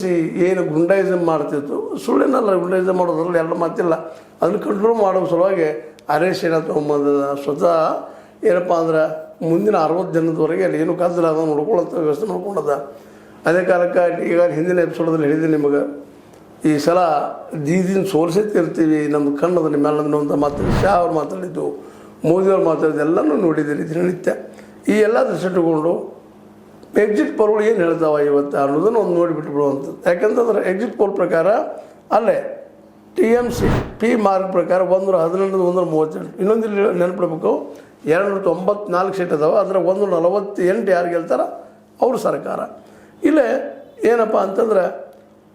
ಏನು ಗುಂಡಾಯಿಸಮ್ ಮಾಡ್ತಿತ್ತು, ಸುಳ್ಳಿನಲ್ಲ ಗುಂಡಾಯಿಸಮ್ ಮಾಡೋದ್ರಲ್ಲಿ ಎಲ್ಲ ಮಾತಿಲ್ಲ. ಅದನ್ನು ಕಂಟ್ರೋಲ್ ಮಾಡೋ ಸಲುವಾಗಿ ಆರ್ಎಸ್ ಏನ ತೊಗೊಂಬಂದ ಸ್ವತಃ ಏನಪ್ಪ ಅಂದ್ರೆ ಮುಂದಿನ 60 ದಿನದವರೆಗೆ ಅಲ್ಲಿ ಏನು ಕಾದಿಲ್ಲ ಅದನ್ನು ನೋಡ್ಕೊಳ್ಳೋಂಥ ವ್ಯವಸ್ಥೆ ಮಾಡ್ಕೊಂಡದ. ಅದೇ ಕಾಲಕ್ಕೆ ಈಗ ಹಿಂದಿನ ಎಪಿಸೋಡಲ್ಲಿ ಹೇಳಿದ್ದೀನಿ ನಿಮಗೆ, ಈ ಸಲ ದೀದಿನ ಸೋಲಿಸಿರ್ತೀವಿ, ನಮ್ಮದು ಕಣ್ಣದ ನಿಮ್ಮೆಲ್ಲ ಅಂತ ಮಾತಾಡಿ ಶಾ ಅವ್ರು ಮಾತಾಡಿದ್ದು, ಮೋದಿಯವ್ರು ಮಾತಾಡಿದ್ದು ಎಲ್ಲನೂ ನೋಡಿದ್ದೀರಿ ದಿನನಿತ್ಯ. ಈ ಎಲ್ಲ ದೃಷ್ಟಿ ಇಟ್ಕೊಂಡು ಎಕ್ಸಿಟ್ ಪೋಲ್ಗಳು ಏನು ಹೇಳ್ತಾವ ಇವತ್ತು ಅನ್ನೋದನ್ನು ಒಂದು ನೋಡಿಬಿಟ್ಟು ಬಿಡುವಂಥದ್ದು. ಯಾಕಂತಂದ್ರೆ ಎಕ್ಸಿಟ್ ಪೋಲ್ ಪ್ರಕಾರ ಅಲ್ಲೇ TMC ಪಿ ಮಾರ್ಕ್ ಪ್ರಕಾರ 118 138. ಇನ್ನೊಂದು ಇಲ್ಲಿ ನೆನಪಿಡ್ಬೇಕು, 294 ಸೀಟ್ ಅದಾವೆ, ಅದರ 148 ಯಾರು ಗೆಲ್ತಾರ ಅವ್ರ ಸರ್ಕಾರ. ಇಲ್ಲೇ ಏನಪ್ಪ ಅಂತಂದ್ರೆ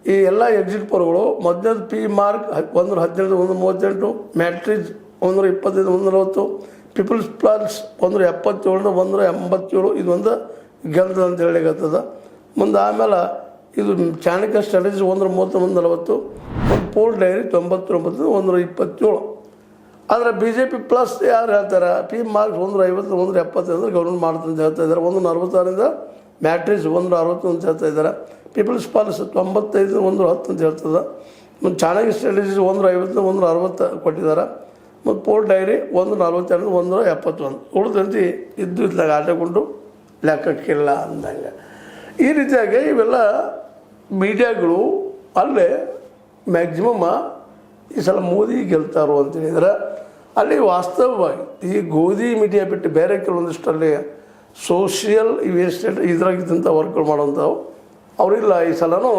ಈ ಎಲ್ಲ ಎಕ್ಸಿಟ್ ಪೋಲ್ಗಳು ಮೊದಲನೇದು P Marq 117 138, Matrize 125 140, People's Pulse 177 187 ಇದೊಂದು ಗೆಲ್ತದ ಅಂತ ಹೇಳಿಗತ್ತದ. ಮುಂದೆ ಆಮೇಲೆ ಇದು ಚಾಣಕ್ಯ ಸ್ಟ್ರಾಟಜಿ 130 140, ಒಂದು ಪೋಲ್ ಡೈರಿ 99 127. ಆದರೆ BJP ಪ್ಲಸ್ ಯಾರು ಹೇಳ್ತಾರೆ ಪಿ ಮಾರ್ಕ್ಸ್ 150 170 ಅಂದರೆ ಗೌರ್ಮೆಂಟ್ ಮಾಡ್ತಂತ ಹೇಳ್ತಾ ಇದ್ದಾರೆ. 146 ಮ್ಯಾಟ್ರಿಕ್ಸ್ 160 ಅಂತ ಹೇಳ್ತಾ ಇದ್ದಾರೆ. ಪೀಪಲ್ಸ್ ಪ್ಲಸ್ 95 110 ಅಂತ ಹೇಳ್ತದೆ. ಮತ್ತು ಚಾಣಕ್ಯ ಸ್ಟ್ರಾಟಜಿ 150 160 ಕೊಟ್ಟಿದ್ದಾರೆ. ಮತ್ತು ಪೋಲ್ ಡೈರಿ 142 171. ಉಳಿದಂತೆ ಇದ್ದಾಗ ಆಟಕೊಂಡು ಲೆಕ್ಕಕ್ಕಿಲ್ಲ ಅಂದಂಗೆ. ಈ ರೀತಿಯಾಗಿ ಇವೆಲ್ಲ ಮೀಡಿಯಾಗಳು ಅಲ್ಲೇ ಮ್ಯಾಕ್ಸಿಮಮ್ ಈ ಸಲ ಮೋದಿ ಗೆಲ್ತಾರೋ ಅಂತ ಹೇಳಿದ್ರೆ, ಅಲ್ಲಿ ವಾಸ್ತವವಾಗಿ ಈ ಗೋಧಿ ಮೀಡಿಯಾ ಬಿಟ್ಟು ಬೇರೆ ಕೆಲವೊಂದಿಷ್ಟಲ್ಲಿ ಸೋಷಿಯಲ್ ಇನ್ವೆಸ್ಟೆಡ್ ಇದ್ರಾಗಿದ್ದಂಥ ವರ್ಕ್ಗಳು ಮಾಡೋಂಥವು ಅವರಿಲ್ಲ. ಈ ಸಲನೂ